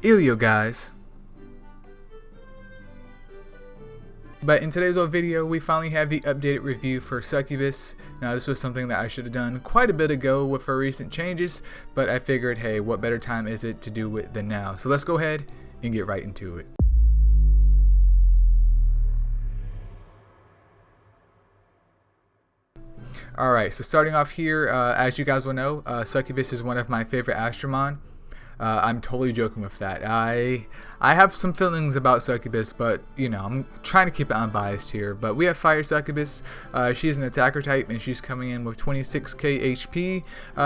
Ilio, guys. But in today's video, we finally have the updated review for Succubus. Now, this was something that I should have done quite a bit ago with her recent changes, but I figured, hey, what better time is it to do it than now? So let's go ahead and get right into it. Alright, so starting off here, as you guys will know, Succubus is one of my favorite Astromon. I'm totally joking with that. I have some feelings about Succubus, but you know, I'm trying to keep it unbiased here. But we have Fire Succubus. She's an attacker type, and she's coming in with 26k HP,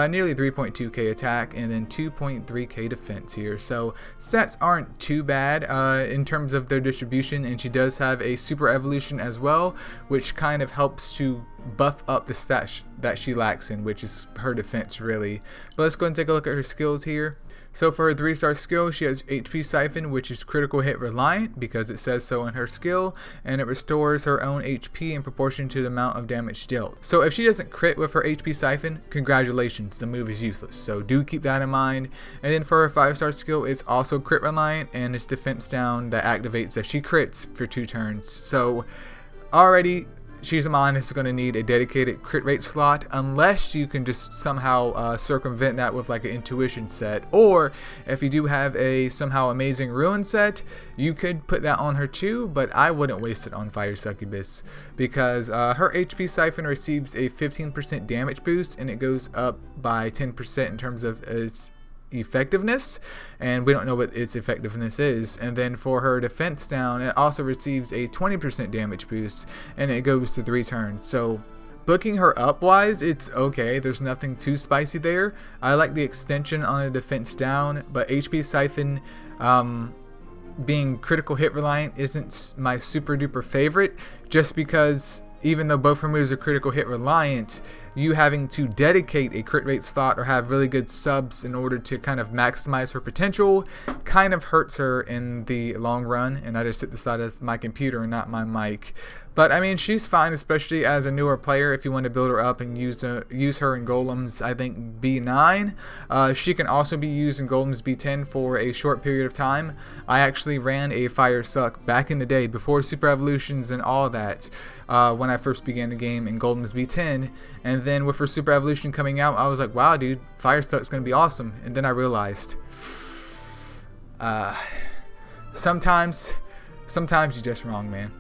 nearly 3.2k attack, and then 2.3k defense here. So stats aren't too bad in terms of their distribution, and she does have a super evolution as well, which kind of helps to buff up the stats that she lacks in, which is her defense really. But let's go and take a look at her skills here. So for her 3-star skill, she has HP Siphon, which is critical hit reliant because it says so in her skill, and it restores her own HP in proportion to the amount of damage dealt. So if she doesn't crit with her HP Siphon, congratulations, the move is useless. So do keep that in mind. And then for her 5-star skill, it's also crit reliant, and it's defense down that activates if she crits for 2 turns. So already, she's a mon is going to need a dedicated crit rate slot, unless you can just somehow circumvent that with like an intuition set, or if you do have a somehow amazing ruin set, you could put that on her too, but I wouldn't waste it on Fire Succubus because her HP Siphon receives a 15% damage boost, and it goes up by 10% in terms of its effectiveness, and we don't know what its effectiveness is. And then for her defense down, it also receives a 20% damage boost, and it goes to 3 turns. So booking her up wise, it's okay, there's nothing too spicy there. I like the extension on a defense down, but HP Siphon being critical hit reliant isn't my super duper favorite, just because even though both her moves are critical hit reliant, you having to dedicate a crit rate slot or have really good subs in order to kind of maximize her potential kind of hurts her in the long run. And I just hit the side of my computer and not my mic. But I mean, she's fine, especially as a newer player. If you want to build her up and use her in Golems, I think B9. She can also be used in Golems B10 for a short period of time. I actually ran a Fire Suck back in the day before Super Evolutions and all that, when I first began the game in Golems B10. And then with her Super Evolution coming out, I was like, wow dude, Fire Suck's gonna be awesome. And then I realized, sometimes you're just wrong, man.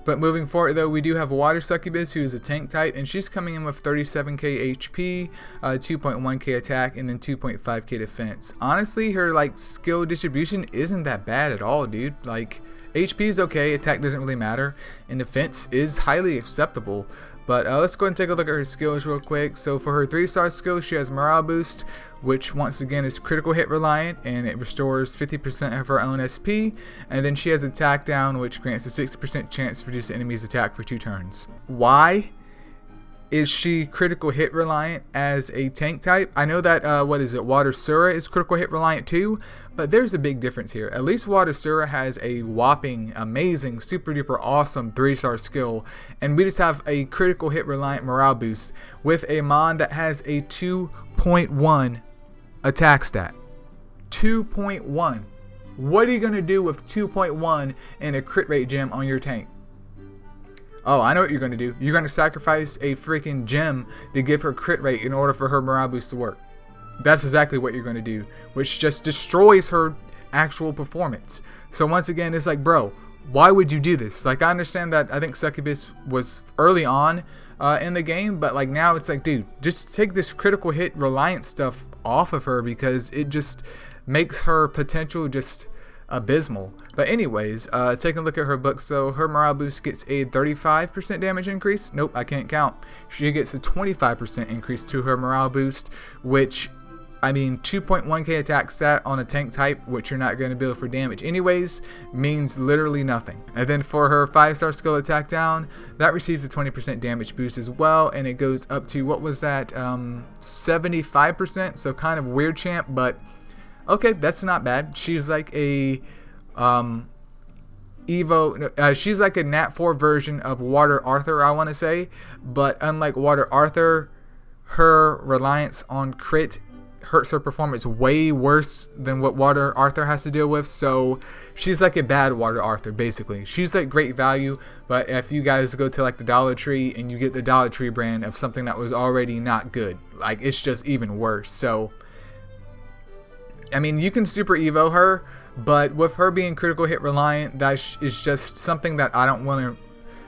But moving forward though, we do have Water Succubus, who is a tank type, and she's coming in with 37k HP, 2.1k attack, and then 2.5k defense. Honestly, her like skill distribution isn't that bad at all, dude. Like HP is okay, attack doesn't really matter, and defense is highly acceptable. But let's go ahead and take a look at her skills real quick. So for her 3-star skill, she has Morale Boost, which once again is critical hit reliant, and it restores 50% of her own SP. And then she has Attack Down, which grants a 60% chance to reduce the enemy's attack for 2 turns. Why is she critical hit reliant as a tank type? I know that Water Sura is critical hit reliant too, but there's a big difference here. At least Water Sura has a whopping, amazing, super duper awesome 3-star skill, and we just have a critical hit reliant morale boost with a mon that has a 2.1 attack stat. 2.1. What are you gonna do with 2.1 and a crit rate gem on your tank? Oh, I know what you're going to do. You're going to sacrifice a freaking gem to give her crit rate in order for her morale boost to work. That's exactly what you're going to do, which just destroys her actual performance. So once again, it's like, bro, why would you do this? Like, I understand that I think Succubus was early on in the game, but like now it's like, dude, just take this critical hit reliant stuff off of her because it just makes her potential just abysmal. But anyways, taking a look at her book, so her morale boost gets a 35% damage increase. Nope, I can't count. She gets a 25% increase to her morale boost, which, I mean, 2.1k attack stat on a tank type, which you're not going to build for damage anyways, means literally nothing. And then for her 5-star skill Attack Down, that receives a 20% damage boost as well, and it goes up to, what was that, 75%, so kind of weird champ, but okay, that's not bad. She's like a she's like a Nat 4 version of Water Arthur, I want to say, but unlike Water Arthur, her reliance on crit hurts her performance way worse than what Water Arthur has to deal with. So she's like a bad Water Arthur, basically. She's like great value, but if you guys go to like the Dollar Tree and you get the Dollar Tree brand of something that was already not good, like it's just even worse. So I mean, you can super evo her, but with her being critical hit reliant, that is just something that I don't want to.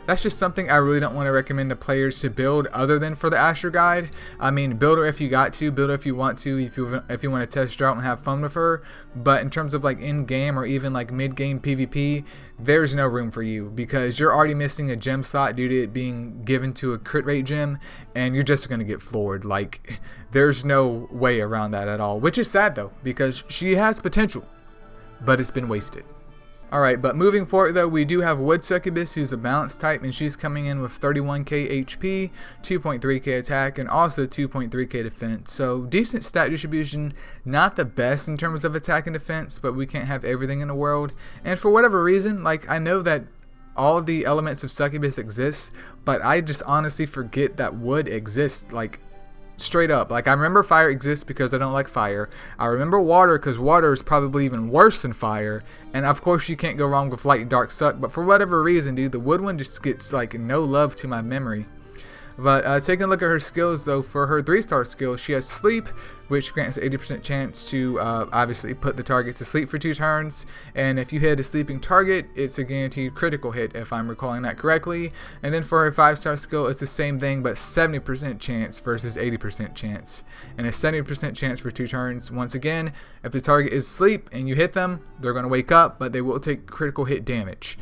That's just something I really don't want to recommend to players to build other than for the Astro Guide. I mean, build her if you got to, build her if you want to, if you want to test her out and have fun with her. But in terms of like in-game or even like mid-game PvP, there's no room for you because you're already missing a gem slot due to it being given to a crit rate gem, and you're just going to get floored. Like, there's no way around that at all, which is sad though because she has potential, but it's been wasted. Alright, but moving forward though, we do have Wood Succubus, who's a balanced type, and she's coming in with 31k HP, 2.3k attack, and also 2.3k defense. So decent stat distribution, not the best in terms of attack and defense, but we can't have everything in the world. And for whatever reason, like I know that all of the elements of Succubus exist, but I just honestly forget that Wood exists. Like, straight up, like I remember fire exists because I don't like fire. I remember water because water is probably even worse than fire, and of course you can't go wrong with light and dark suck, but for whatever reason, dude, the wood one just gets like no love to my memory. But taking a look at her skills though, for her 3-star skill, she has sleep, which grants an 80% chance to obviously put the target to sleep for 2 turns. And if you hit a sleeping target, it's a guaranteed critical hit, if I'm recalling that correctly. And then for her 5-star skill, it's the same thing, but 70% chance versus 80% chance. And a 70% chance for 2 turns. Once again, if the target is asleep and you hit them, they're going to wake up, but they will take critical hit damage.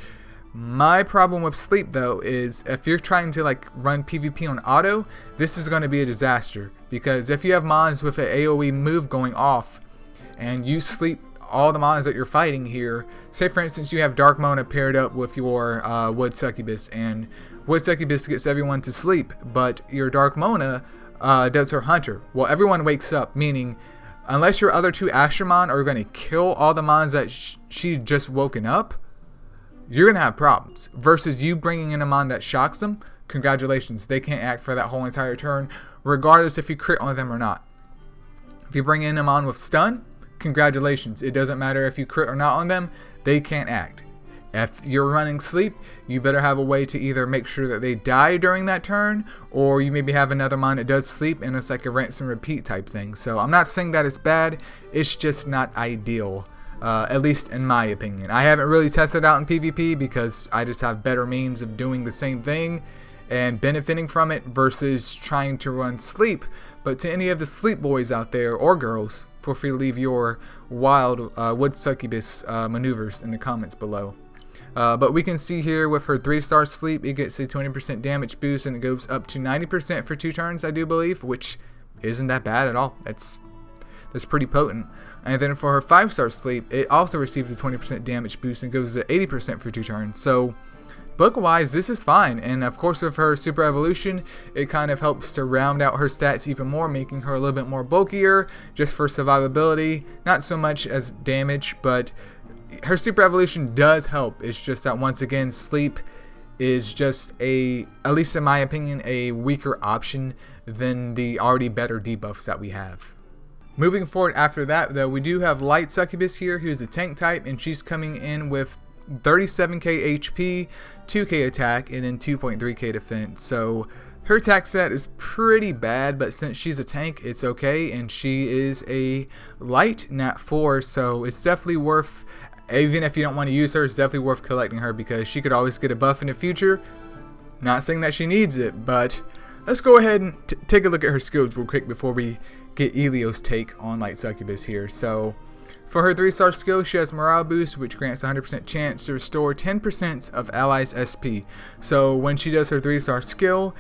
My problem with sleep though is if you're trying to like run PvP on auto, this is going to be a disaster, because if you have mons with an AoE move going off and you sleep all the mons that you're fighting here, say for instance you have Dark Mona paired up with your Wood Succubus, and Wood Succubus gets everyone to sleep, but your Dark Mona does her Hunter. Well, everyone wakes up, meaning unless your other 2 Astromon are going to kill all the mons that she just woken up, you're going to have problems. Versus you bringing in a mon that shocks them, congratulations, they can't act for that whole entire turn, regardless if you crit on them or not. If you bring in a mon with stun, congratulations, it doesn't matter if you crit or not on them, they can't act. If you're running sleep, you better have a way to either make sure that they die during that turn, or you maybe have another mon that does sleep and it's like a rinse and repeat type thing. So I'm not saying that it's bad, it's just not ideal. At least in my opinion. I haven't really tested out in PvP because I just have better means of doing the same thing and benefiting from it versus trying to run sleep. But to any of the sleep boys out there, or girls, feel free to leave your wild Wood Succubus maneuvers in the comments below. But we can see here with her 3-star sleep, it gets a 20% damage boost and it goes up to 90% for 2 turns, I do believe, which isn't that bad at all. That's pretty potent. And then for her 5-star sleep, it also receives a 20% damage boost and goes to 80% for 2 turns. So book wise, this is fine. And of course with her super evolution, it kind of helps to round out her stats even more, making her a little bit more bulkier just for survivability, not so much as damage, but her super evolution does help. It's just that once again, sleep is just at least in my opinion, a weaker option than the already better debuffs that we have. Moving forward after that though, we do have Light Succubus here, who's the tank type, and she's coming in with 37k HP, 2k attack, and then 2.3k defense. So her attack stat is pretty bad, but since she's a tank, it's okay, and she is a light nat 4, so it's definitely worth, even if you don't want to use her, it's definitely worth collecting her because she could always get a buff in the future. Not saying that she needs it, but let's go ahead and take a look at her skills real quick before we get Elio's take on Light Succubus here. So for her 3-star skill, she has morale boost, which grants 100% chance to restore 10% of allies SP. So when she does her 3-star skill,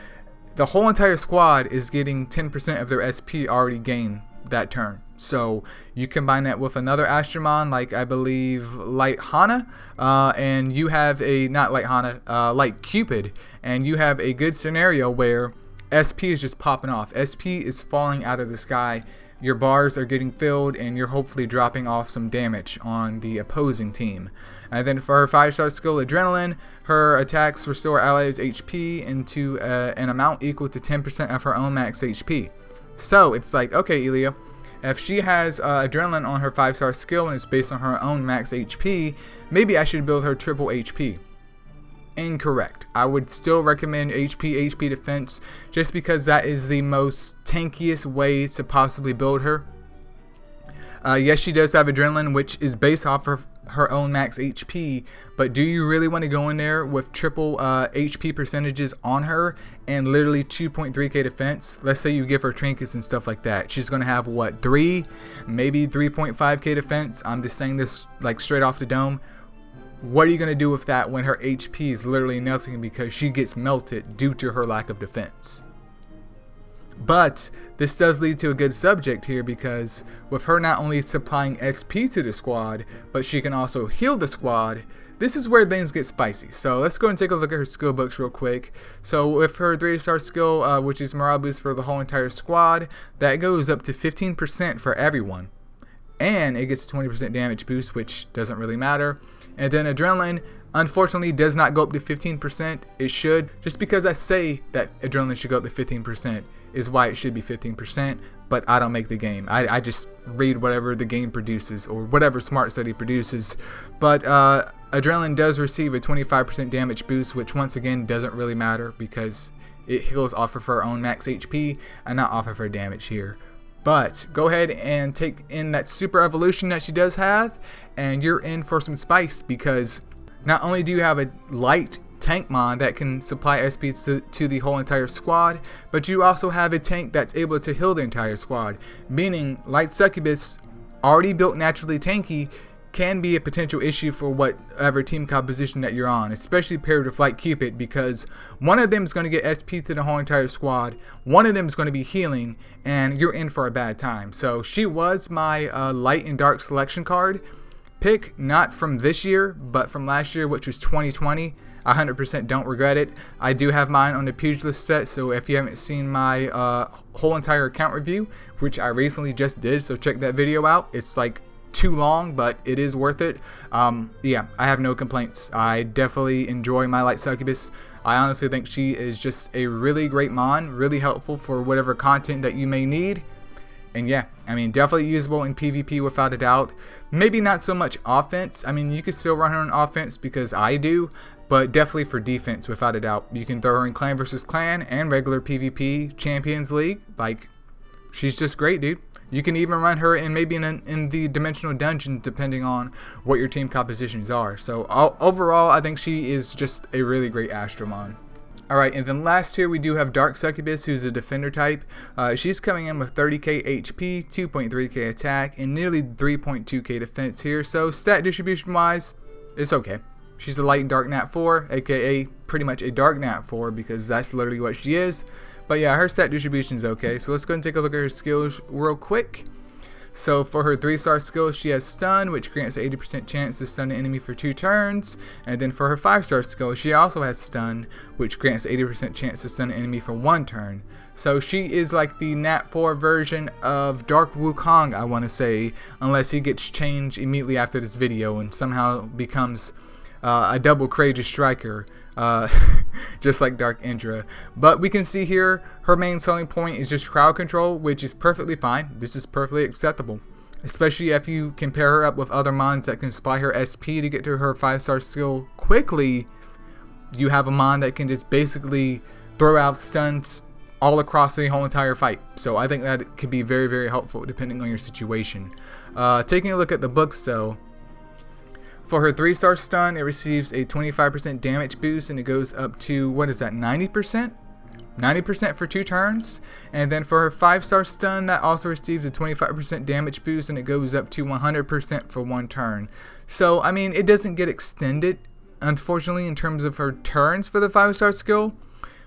the whole entire squad is getting 10% of their SP already gained that turn. So you combine that with another Astromon, like I believe Light Hana, and you have a, not Light Hana, Light Cupid, and you have a good scenario where SP is just popping off. SP is falling out of the sky. Your bars are getting filled and you're hopefully dropping off some damage on the opposing team. And then for her 5-star skill, Adrenaline, her attacks restore allies HP into an amount equal to 10% of her own max HP. So it's like, okay, Elio, If she has Adrenaline on her 5-star skill and it's based on her own max HP, maybe I should build her triple HP. Incorrect. I would still recommend HP defense just because that is the most tankiest way to possibly build her. Yes, she does have Adrenaline, which is based off of her own max HP, but do you really want to go in there with triple HP percentages on her and literally 2.3k defense? Let's say you give her trinkets and stuff like that. She's going to have what, 3, maybe 3.5k defense? I'm just saying this like straight off the dome. What are you going to do with that when her HP is literally nothing because she gets melted due to her lack of defense? But this does lead to a good subject here, because with her not only supplying SP to the squad, but she can also heal the squad, this is where things get spicy. So let's go and take a look at her skill books real quick. So with her 3-star skill, which is morale boost for the whole entire squad, that goes up to 15% for everyone. And it gets a 20% damage boost, which doesn't really matter. And then Adrenaline, unfortunately, does not go up to 15%. It should. Just because I say that Adrenaline should go up to 15% is why it should be 15%, but I don't make the game. I just read whatever the game produces or whatever Smart Study produces. But Adrenaline does receive a 25% damage boost, which once again doesn't really matter because it heals off of her own max HP and not off of her damage here. But go ahead and take in that super evolution that she does have, and you're in for some spice, because not only do you have a light tank mod that can supply SP to the whole entire squad, but you also have a tank that's able to heal the entire squad, meaning light Succubus, already built naturally tanky, can be a potential issue for whatever team composition that you're on, especially paired with Light Cupid, because one of them is going to get SP to the whole entire squad, one of them is going to be healing, and you're in for a bad time. So she was my light and dark selection card pick, not from this year, but from last year, which was 2020. 100% don't regret it. I do have mine on the Pugilist set, so if you haven't seen my whole entire account review, which I recently just did, so check that video out. It's like too long, but it is worth it. Yeah, I have no complaints. I definitely enjoy my light Succubus. I honestly think she is just a really great mon, really helpful for whatever content that you may need. And yeah, I mean, definitely usable in PvP without a doubt. Maybe not so much offense. I mean, you can still run her on offense because I do, but definitely for defense without a doubt. You can throw her in clan versus clan and regular PvP, Champions League. Like, she's just great, dude. You can even run her in maybe in the dimensional dungeon, depending on what your team compositions are. So overall, I think she is just a really great Astromon. Alright, and then last here we do have Dark Succubus, who's a defender type. She's coming in with 30k HP, 2.3k attack, and nearly 3.2k defense here. So stat distribution wise, it's okay. She's a light and dark nat 4, aka pretty much a dark nat 4, because that's literally what she is. But yeah, her stat distribution is okay. So let's go and take a look at her skills real quick. So for her 3-star skill, she has stun, which grants an 80% chance to stun an enemy for 2 turns. And then for her 5-star skill, she also has stun, which grants an 80% chance to stun an enemy for 1 turn. So she is like the Nat 4 version of Dark Wukong, I want to say, unless he gets changed immediately after this video and somehow becomes a double courageous striker. Just like Dark Indra. But we can see here her main selling point is just crowd control, which is perfectly fine. This is perfectly acceptable, especially if you compare her up with other mons that can supply her SP to get to her 5-star skill quickly. You have a mon that can just basically throw out stunts all across the whole entire fight. So I think that could be very, very helpful depending on your situation. Taking a look at the books though, for her 3-star stun, it receives a 25% damage boost, and it goes up to, what is that, 90%? 90% for 2 turns. And then for her 5-star stun, that also receives a 25% damage boost, and it goes up to 100% for 1 turn. So, I mean, it doesn't get extended, unfortunately, in terms of her turns for the 5-star skill,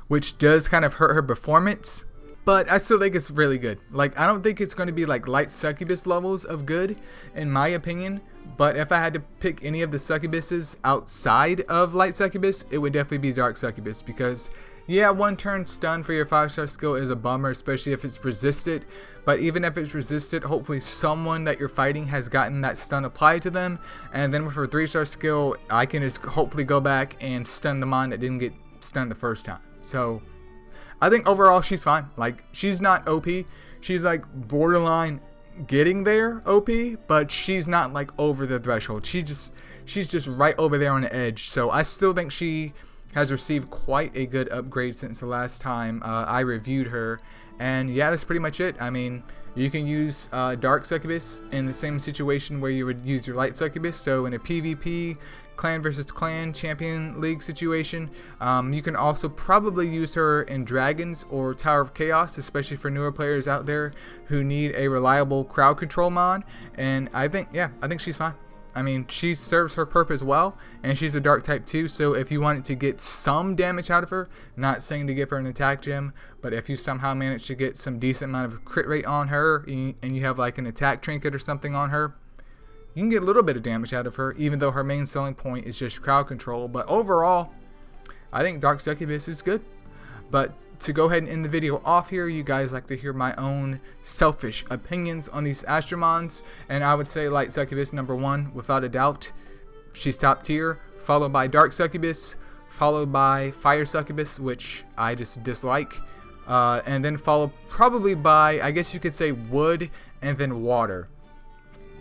which does kind of hurt her performance. But I still think it's really good. Like, I don't think it's going to be like light Succubus levels of good, in my opinion. But if I had to pick any of the Succubuses outside of light Succubus, it would definitely be Dark Succubus. Because, yeah, 1 turn stun for your 5-star skill is a bummer, especially if it's resisted. But even if it's resisted, hopefully someone that you're fighting has gotten that stun applied to them. And then with her 3-star skill, I can just hopefully go back and stun the mon that didn't get stunned the first time. So I think overall she's fine. Like, she's not OP. She's like borderline getting there OP, but she's not like over the threshold. She's just right over there on the edge. So I still think she has received quite a good upgrade since the last time I reviewed her. And yeah, that's pretty much it. I mean, you can use Dark Succubus in the same situation where you would use your Light Succubus. So in a PvP, clan versus clan champion league situation, you can also probably use her in Dragons or Tower of Chaos, especially for newer players out there who need a reliable crowd control mod. And I think she's fine. I mean, she serves her purpose well, and she's a dark type too, so if you wanted to get some damage out of her, not saying to give her an attack gem, but if you somehow manage to get some decent amount of crit rate on her, and you have like an attack trinket or something on her, you can get a little bit of damage out of her, even though her main selling point is just crowd control. But overall, I think Dark Succubus is good. But to go ahead and end the video off here, you guys like to hear my own selfish opinions on these Astromons, and I would say Light Succubus #1 without a doubt. She's top tier, followed by Dark Succubus, followed by Fire Succubus, which I just dislike, and then followed probably by, I guess you could say, Wood, and then Water.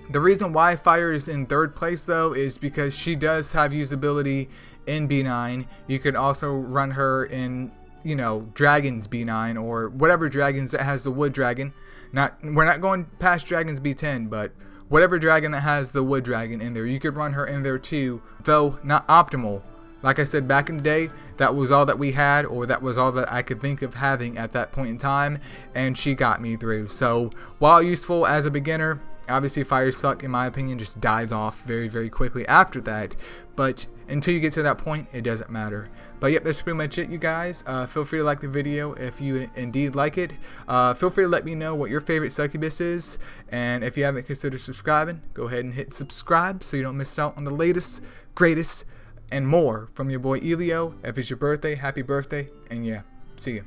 The reason why Fire is in third place though is because she does have usability in B9. You could also run her in, you know, Dragons B9 or whatever dragons that has the Wood Dragon. We're not going past Dragons B10, but whatever dragon that has the Wood Dragon in there, you could run her in there too, though not optimal. Like I said back in the day, that was all that we had, or that was all that I could think of having at that point in time, and she got me through. So while useful as a beginner, obviously Fire Suck, in my opinion, just dies off very, very quickly after that. But until you get to that point, it doesn't matter. But yep, that's pretty much it, you guys. Feel free to like the video if you indeed like it. Feel free to let me know what your favorite Succubus is. And if you haven't considered subscribing, go ahead and hit subscribe so you don't miss out on the latest, greatest, and more from your boy Elio. If it's your birthday, happy birthday. And yeah, see ya.